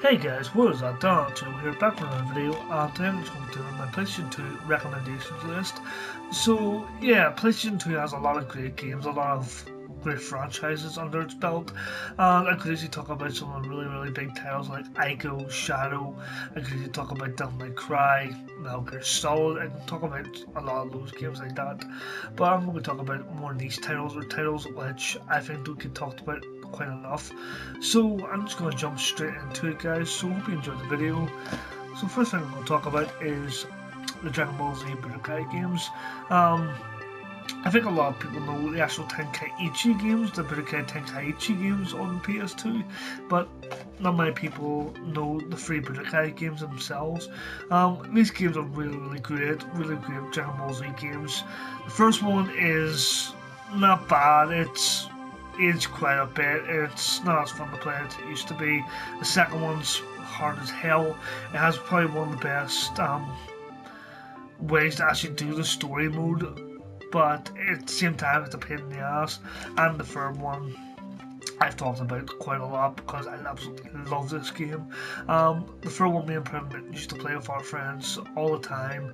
Hey guys, what is that? Donald2 here, back with another video, and today I'm just going to do my PlayStation 2 recommendations list. So yeah, PlayStation 2 has a lot of great games, a lot of great franchises under its belt, and I could easily talk about some of the really big titles like Ico, Shadow. I could easily talk about Devil May Cry, Metal Gear Solid. I can talk about a lot of those games like that, but I'm going to talk about more niche titles, or titles which I think don't get talked about quite enough. So I'm just going to jump straight into it, guys. So hope you enjoyed the video. So first thing I'm going to talk about is the Dragon Ball Z Budokai games. I think a lot of people know the actual Tenkaichi games, the Budokai Tenkaichi games on PS2, but not many people know the free Budokai games themselves. These games are really great Dragon Ball Z games. The first one is not bad. It's aged quite a bit. It's not as fun to play as it used to be. The second one's hard as hell. It has probably one of the best ways to actually do the story mode, but at the same time it's a pain in the ass. And the third one I've talked about quite a lot because I absolutely love this game. The third one, me and Prim used to play with our friends all the time.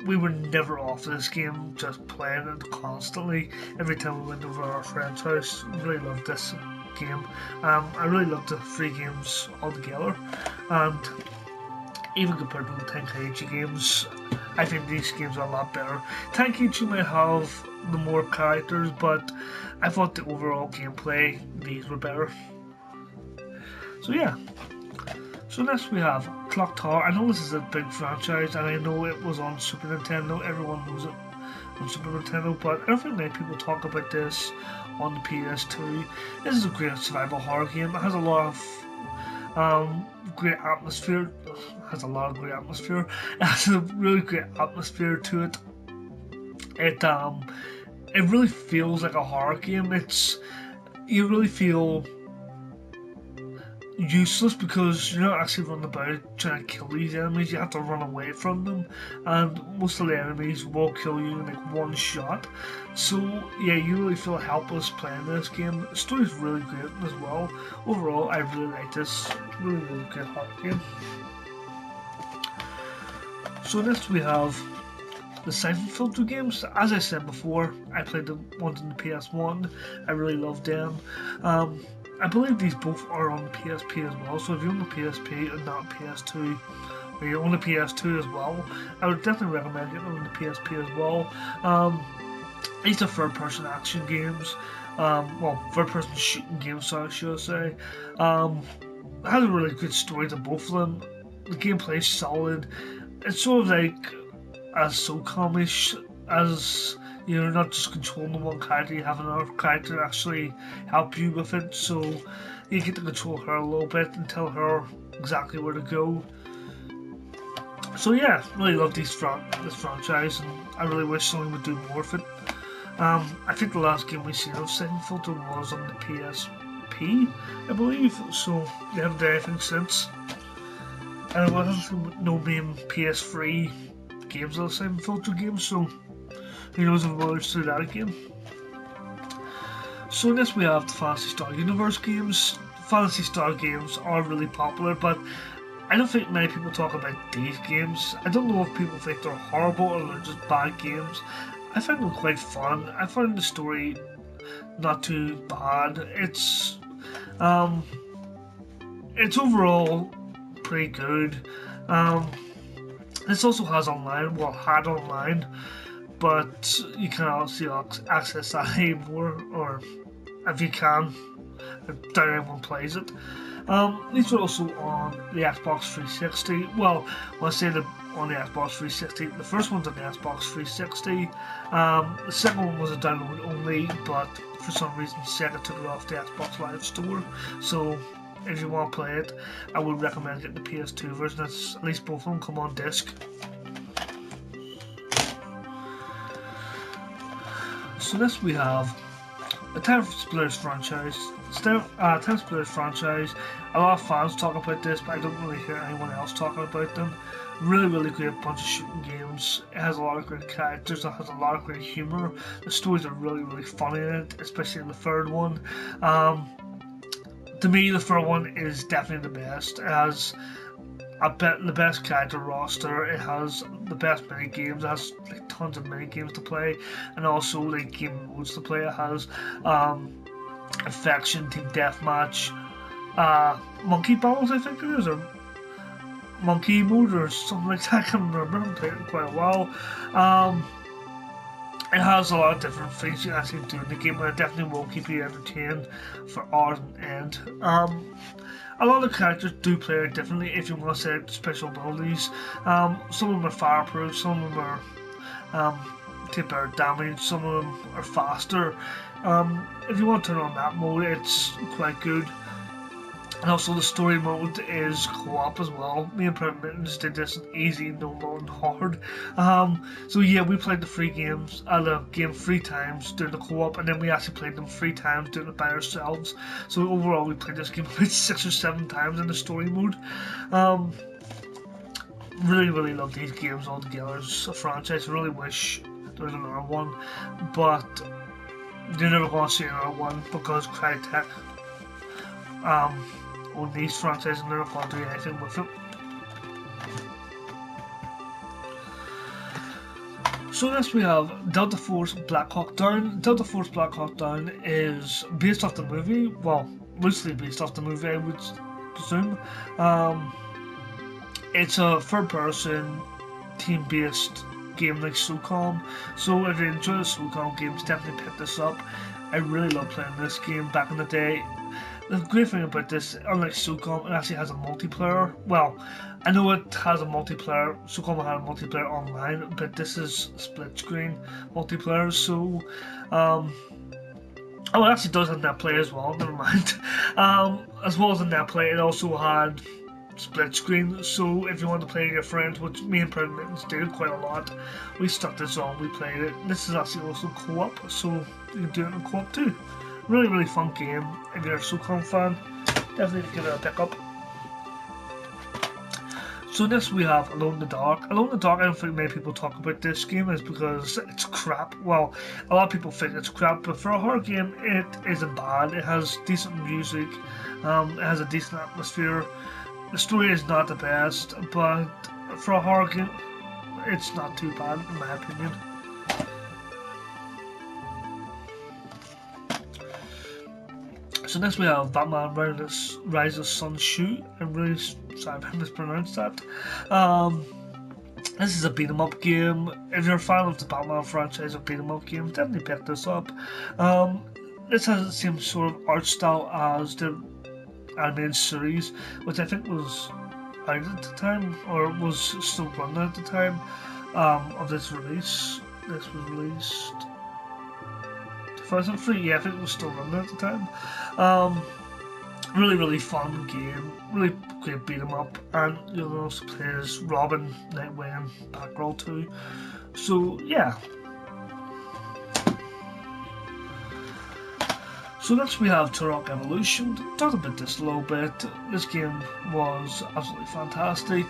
We were never off this game, just playing it constantly. Every time we went over to our friend's house, really loved this game. I really loved the three games altogether, and even compared to the Tenkaichi games, I think these games are a lot better. Tenkaichi might have the more characters, but I thought the overall gameplay, these were better. So yeah. So next we have Clock Tower. I know this is a big franchise, and I know it was on Super Nintendo. Everyone knows it on Super Nintendo, but I don't think many people talk about this on the PS2. This is a great survival horror game. It has a lot of great atmosphere. It has a really great atmosphere to it. It really feels like a horror game. You really feel useless because you're not actually running about trying to kill these enemies. You have to run away from them, and most of the enemies will kill you in like one shot. So yeah, you really feel helpless playing this game. The story's really great as well. Overall, I really like this. Really good horror game. So next we have the Siphon Filter games. As I said before, I played the ones on the PS1. I really loved them. I believe these both are on the PSP as well, so if you own the PSP and not PS2, or you own the PS2 as well, I would definitely recommend getting on the PSP as well. These are third-person action games, third-person shooting games, so I should say. It has a really good story to both of them. The gameplay is solid. It's sort of like as SOCOM-ish, as you're not just controlling the one character, you have another character actually help you with it, so you get to control her a little bit and tell her exactly where to go. So yeah, really love this franchise, and I really wish someone would do more of it. I think the last game we seen of Siphon Filter was on the PSP, I believe, so they haven't done anything since. And there wasn't no main PS3 games of the Siphon Filter games, so who knows if we'll do that again. So next we have the Phantasy Star Universe games. Phantasy Star games are really popular, but I don't think many people talk about these games. I don't know if people think they're horrible or they're just bad games. I find them quite fun. I find the story not too bad. It's overall pretty good. This also has online, had online, but you can obviously access that anymore, or if you can, I doubt anyone plays it. These are also on the Xbox 360. Well, when I say on the Xbox 360, the first one's on the Xbox 360. The second one was a download only, but for some reason Sega took it off the Xbox Live Store. So if you want to play it, I would recommend getting the PS2 version. At least both of them come on disc. So next we have the Time Splitters franchise. Time Splitters franchise. A lot of fans talk about this, but I don't really hear anyone else talking about them. Really great bunch of shooting games. It has a lot of great characters. It has a lot of great humor. The stories are really funny in it, especially in the third one. to me, the third one is definitely the best. It has the best character roster. It has the best mini games. It has like tons of mini games to play, and also like game modes to play. It has Affection, Team Deathmatch, Monkey Battles, I think it is, or Monkey Mode or something like that. I can't remember. I've played it quite a while. It has a lot of different things you can actually do in the game, and it definitely will keep you entertained for hours on end. A lot of the characters do play differently if you want to set special abilities. Some of them are fireproof, some of them are take better damage, some of them are faster. If you want to turn on that mode, it's quite good. And also the story mode is co-op as well. Me and Permittance did this easy, no more than hard. So yeah, we played the game 3 times doing the co-op, and then we actually played them 3 times doing it by ourselves. So overall we played this game about 6 or 7 times in the story mode. Really love these games all together. It's a franchise. I really wish there was another one, but you're never going to see another one because Crytek on these franchises and they're not going to do anything with it. So next we have Delta Force Black Hawk Down. Delta Force Black Hawk Down is based off the movie, well, loosely based off the movie I would presume. It's a third-person, team-based game like SOCOM. So if you enjoy the SOCOM games, definitely pick this up. I really love playing this game back in the day. The great thing about this, unlike SOCOM, it actually has a multiplayer. Well, I know it has a multiplayer. SOCOM had a multiplayer online, but this is split screen multiplayer. So, oh, it actually does have net play as well. Never mind. As well as the net play, it also had split screen. So if you want to play with your friends, which me and Permittance did quite a lot, we stuck this on. We played it. This is actually also co-op, so you can do it in co-op too. Really fun game. If you're a SOCOM fan, definitely give it a pick up. So next we have Alone in the Dark. Alone in the Dark, I don't think many people talk about this game is because it's crap. Well, a lot of people think it's crap, but for a horror game, it isn't bad. It has decent music. It has a decent atmosphere. The story is not the best, but for a horror game, it's not too bad in my opinion. So next we have Batman Rise of Sun Shoot. I'm really sorry if I mispronounced that. This is a beat 'em up game. If you're a fan of the Batman franchise of beat 'em up games, definitely pick this up. This has the same sort of art style as the animated series, which I think was out at the time, or was still running at the time of this release. This was released 2003, yeah, I think it was still running at the time. Really fun game, really great beat 'em up, and you'll also play as Robin, Nightwing, and Batgirl too. So yeah. So next we have Turok Evolution. Talked about this a little bit. This game was absolutely fantastic.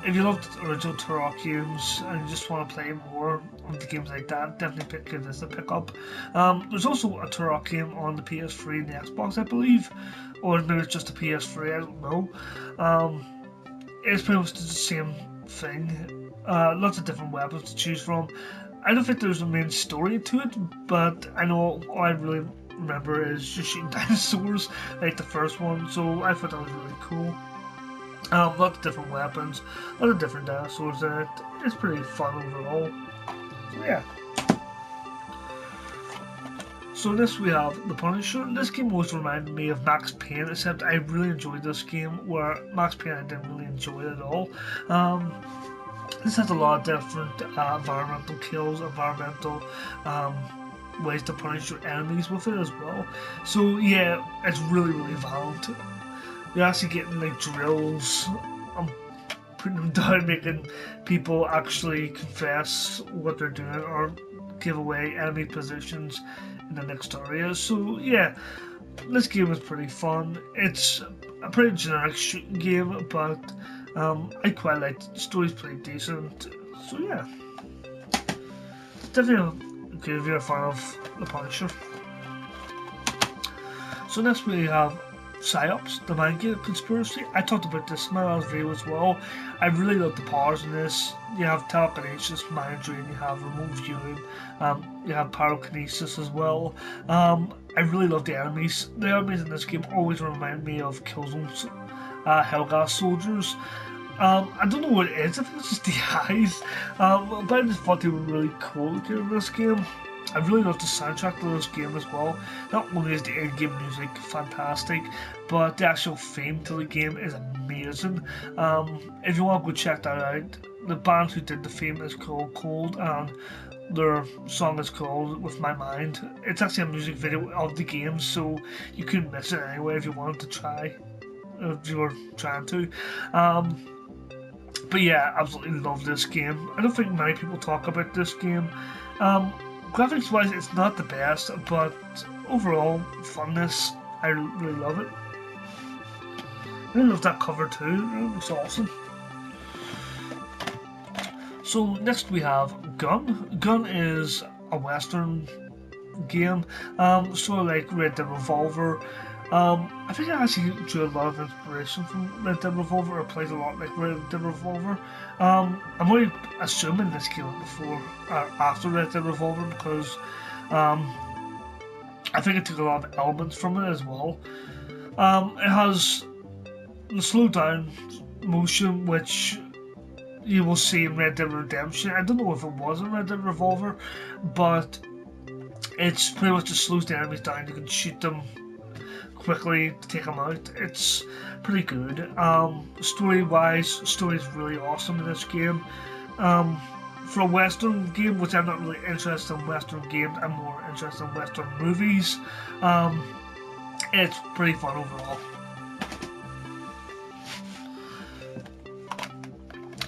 If you loved the original Turok games and you just want to play more of the games like that, definitely give this a pick up. There's also a Turok game on the PS3 and the Xbox, I believe, or maybe it's just the PS3, I don't know. It's pretty much the same thing. Lots of different weapons to choose from. I don't think there's a main story to it, but I know all I really remember is just shooting dinosaurs like the first one, so I thought that was really cool. Lots of different weapons, lots of different dinosaurs in it. It's pretty fun overall. So yeah. So next we have The Punisher. This game always reminded me of Max Payne, except I really enjoyed this game, where Max Payne I didn't really enjoy it at all. This has a lot of different environmental kills, environmental ways to punish your enemies with it as well. So yeah, it's really violent. You're actually getting like drills, putting them down, making people actually confess what they're doing or give away enemy positions in the next area. So yeah, this game is pretty fun. It's a pretty generic shooting game, but I quite like it. The story's pretty decent. So yeah, definitely okay if you're a fan of The Punisher. So next we have PSYOPs, the Mind Game Conspiracy. I talked about this in my last video as well. I really love the powers in this. You have telekinesis, mind reading, you have remote viewing, you have pyrokinesis as well. I really love the enemies. The enemies in this game always remind me of Killzone's Hellgas soldiers. I don't know what it is, I think it's just the eyes, but I just thought they were really cool looking in this game. I really love the soundtrack to this game as well. Not only is the in-game music fantastic, but the actual theme to the game is amazing. If you want to go check that out, the band who did the theme is called Cold, and their song is called With My Mind. It's actually a music video of the game, so you couldn't miss it anyway if you wanted to try, if you were trying to. But yeah, absolutely love this game. I don't think many people talk about this game. Graphics wise, it's not the best, but overall funness, I really love it. I really love that cover too, it looks awesome. So next we have Gun. Gun is a Western game, sort of like Red Dead Revolver. I think I actually drew a lot of inspiration from Red Dead Revolver, or plays a lot like Red Dead Revolver. I'm only assuming this came out before or after Red Dead Revolver, because I think it took a lot of elements from it as well. It has the slow down motion, which you will see in Red Dead Redemption. I don't know if it was in Red Dead Revolver, but it's pretty much just slows the enemies down. You can shoot them quickly to take them out. It's pretty good. Story-wise, story is really awesome in this game. For a Western game, which I'm not really interested in Western games, I'm more interested in Western movies. It's pretty fun overall.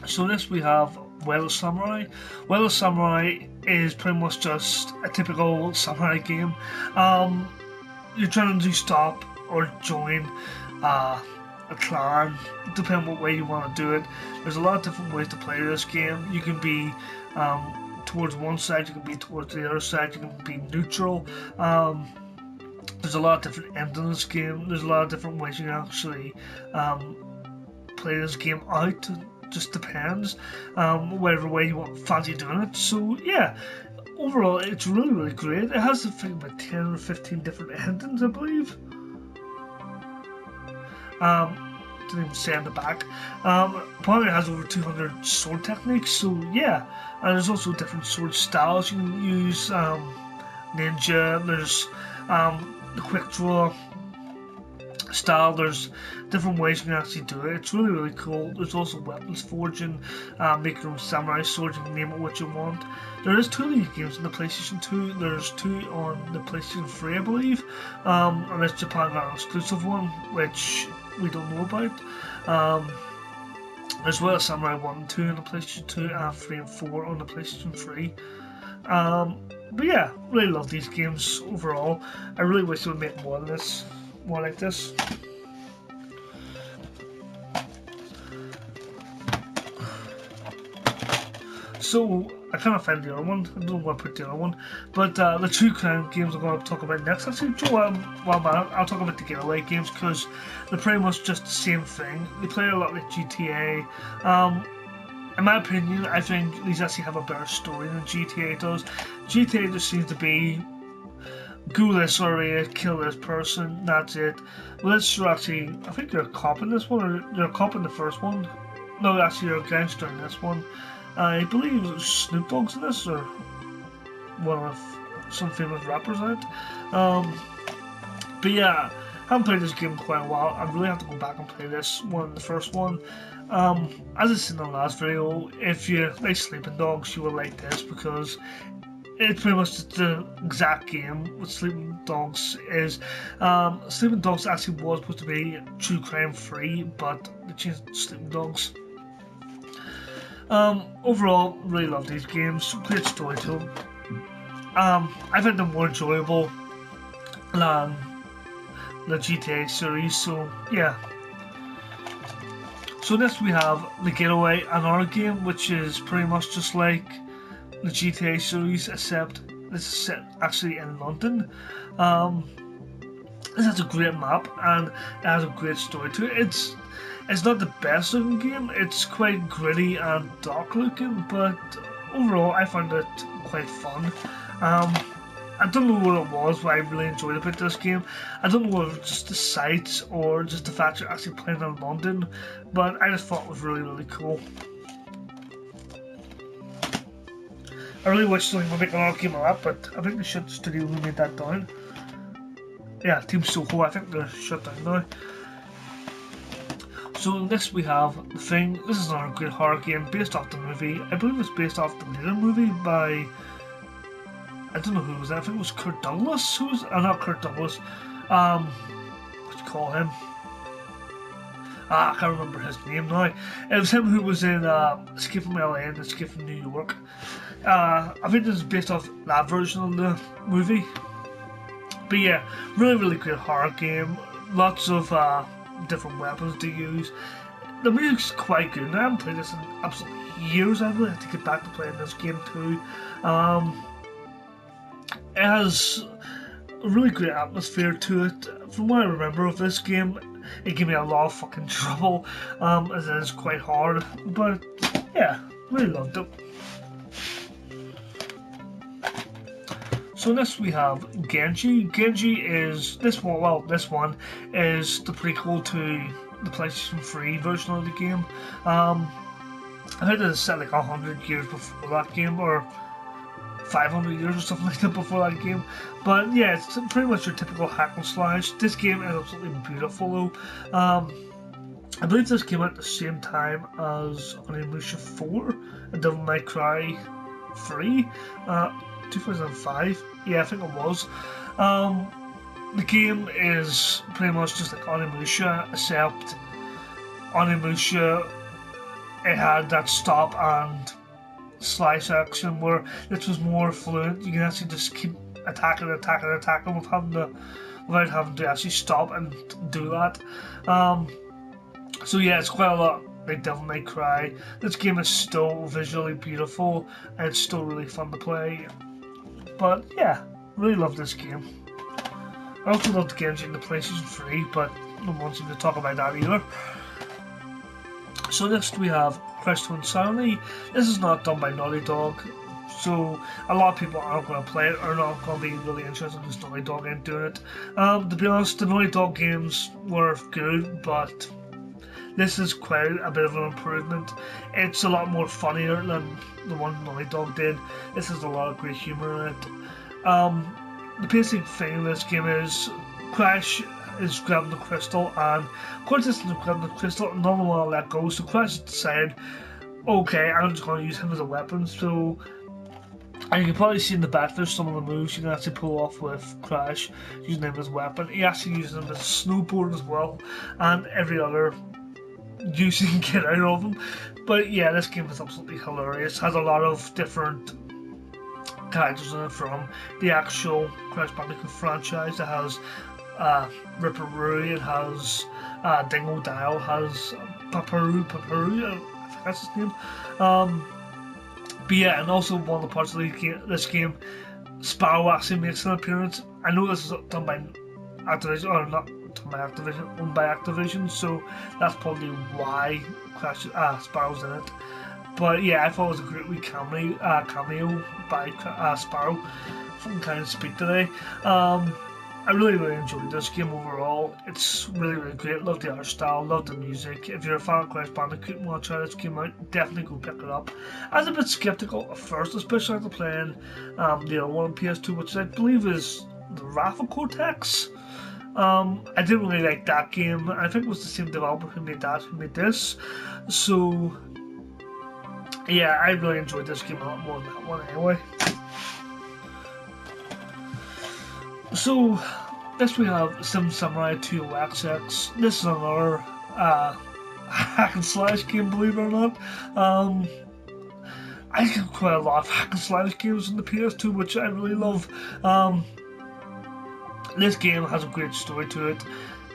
So next we have Well Samurai. Well Samurai is pretty much just a typical samurai game. You're trying to stop or join a clan, depending on what way you want to do it. There's a lot of different ways to play this game. You can be towards one side, you can be towards the other side, you can be neutral. There's a lot of different ends in this game. There's a lot of different ways you can actually play this game out. Just depends whatever way you want, fancy doing it. So yeah, overall it's really great. It has I think about 10 or 15 different endings, I believe. Didn't even say on the back. Apparently it has over 200 sword techniques, so yeah. And there's also different sword styles you can use. Ninja, there's the quick draw style, there's different ways you can actually do it. It's really cool. There's also weapons forging, make your own samurai sword, you can name it what you want. There is 2 of these games on the PlayStation 2, there's 2 on the PlayStation 3 I believe, unless Japan got an exclusive one, which we don't know about. As well as Samurai 1 and 2 on the PlayStation 2, and 3 and 4 on the PlayStation 3. But yeah, really love these games overall. I really wish they would make more like this. So I kind of found the other one. I don't know where I put the other one, but the 2 crime games I'm going to talk about next. Actually, I'll talk about the getaway games because they're pretty much just the same thing. They play a lot like GTA. In my opinion, I think these actually have a better story than GTA does. GTA just seems to be go this area, kill this person, that's it. Well, this is actually, I think you're a cop in this one, or you're a cop in the first one. No, actually you're a gangster in this one. I believe it was Snoop Dogg's in this, or one of some famous rappers in it. But yeah, I haven't played this game in quite a while. I really have to go back and play this one, the first one. As I said in the last video, if you like Sleeping Dogs, you will like this because it's pretty much just the exact game what Sleeping Dogs is. Sleeping Dogs actually was supposed to be true crime free, but they changed it to Sleeping Dogs. Overall, really love these games. Great story to them. I find them more enjoyable than the GTA series, so yeah. So next we have The Getaway, another game which is pretty much just like the GTA series, except this is set actually in London. This has a great map and it has a great story to it. It's not the best looking game, it's quite gritty and dark looking, but overall I found it quite fun. I don't know what it was, but I really enjoyed about this game. I don't know if it's just the sights or just the fact you're actually playing in London, but I just thought it was really cool. I really wish something would make another game of that, but I think they shut the studio who made that down. Yeah, Team Soho, I think they're shut down now. So next we have The Thing. This is another great horror game based off the movie. I believe it's based off the later movie by, I don't know who was that. I think it was Kurt Douglas. Who was? Not Kurt Douglas. What do you call him? I can't remember his name now. It was him who was in Escape from LA and Escape from New York. I think this is based off that version of the movie. But yeah, really great horror game. Lots of different weapons to use. The music's quite good. I haven't played this in absolutely years. I really have to get back to playing this game too. It has a really great atmosphere to it. From what I remember of this game, it gave me a lot of fucking trouble, as it is quite hard. But yeah, really loved it. So next we have Genji. Genji is this one. Well, this one is the prequel to the PlayStation 3 version of the game. I think it's set like 100 years before that game, or 500 years or something like that before that game. But yeah, it's pretty much your typical hack and slash. This game is absolutely beautiful though. I believe this came out at the same time as Onimusha 4 and Devil May Cry 3. 2005, yeah, I think it was. The game is pretty much just like Onimusha, except Onimusha, it had that stop and slice action where this was more fluent. You can actually just keep attacking without having to actually stop and do that. So yeah, it's quite a lot like Devil May Cry. This game is still visually beautiful and it's still really fun to play. But yeah, really love this game. I also love the games in the PlayStation 3, but no one seems to talk about that either. So next we have Ps2 Insanity. This is not done by Naughty Dog, so a lot of people aren't going to play it or not going to be really interested in this Naughty Dog ain't doing it. To be honest, the Naughty Dog games were good, but this is quite a bit of an improvement. It's a lot more funnier than the one Naughty Dog did. This has a lot of great humour in it. The basic thing in this game is Crash is grabbing the crystal, and Cortex is grabbing the crystal and none of them want to let go. So Crash decided, okay, I'm just going to use him as a weapon. So, and you can probably see in the back there's some of the moves you can actually pull off with Crash using him as a weapon. He actually uses him as a snowboard as well, and every other use you can get out of them. But yeah, this game is absolutely hilarious. Has a lot of different characters in it from the actual Crash Bandicoot franchise. It has Ripperoo, it has Dingo Dial, has Paparoo, I think that's his name. But yeah, and also one of the parts of this game, Sparrow actually makes an appearance. I know this is done by Activision, or not done by Activision, owned by Activision, so that's probably why Sparrow's in it. But yeah, I thought it was a great wee cameo by Sparrow. Fucking kind of speak today. I really enjoyed this game overall. It's really great. Love the art style, love the music. If you're a fan of Crash Bandicoot and want to try this game out, definitely go pick it up. I was a bit skeptical at first, especially after playing the other one on PS2, which I believe is the Wrath of Cortex. I didn't really like that game. I think it was the same developer who made this. So yeah, I really enjoyed this game a lot more than that one anyway. So, next we have Sim Samurai 2XX. This is another hack and slash game, believe it or not. I get quite a lot of hack and slash games on the PS2, which I really love. This game has a great story to it.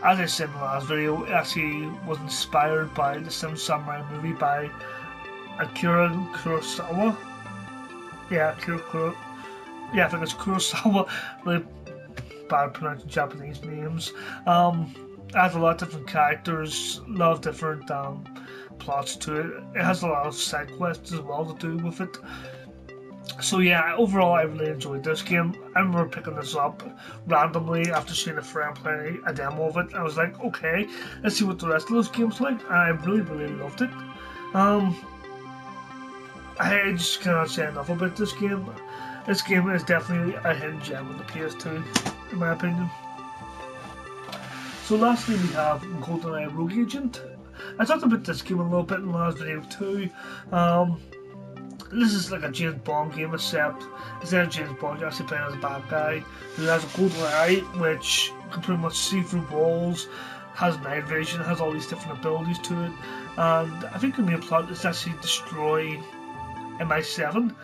As I said in the last video, it actually was inspired by the Sim Samurai movie by Akira Kurosawa. Yeah, I think it's Kurosawa. Really bad pronouncing Japanese names. It has a lot of different characters, a lot of different plots to it. It has a lot of side quests as well to do with it. So yeah, overall I really enjoyed this game. I remember picking this up randomly after seeing a friend play a demo of it. I was like, okay, let's see what the rest of those games like. And I really loved it. I just cannot say enough about this game. This game is definitely a hidden gem on the PS2, in my opinion. So lastly we have GoldenEye Rogue Agent. I talked about this game a little bit in the last video too. This is like a James Bond game, except instead of James Bond, you're actually playing as a bad guy who has a golden eye, which can pretty much see through walls, has night vision, has all these different abilities to it, and I think the main plot is actually destroy MI7.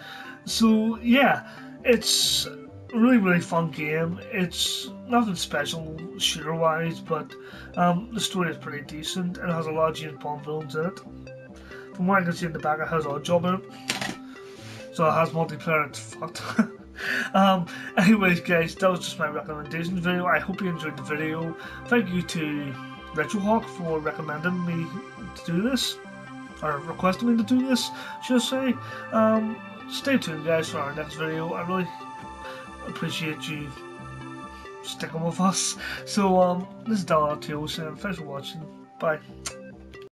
So yeah, it's a really fun game. It's nothing special shooter wise, but the story is pretty decent and it has a lot of James Bond villains in it. From what I can see in the back, it has Oddjob in it, so it has multiplayer. It's fucked. Anyways guys, that was just my recommendations video. I hope you enjoyed the video. Thank you to RetroHawk for recommending me to do this, or requesting me to do this, should I say. Stay tuned guys for our next video. I really appreciate you sticking with us. So this is devil0020's and thanks for watching. Bye.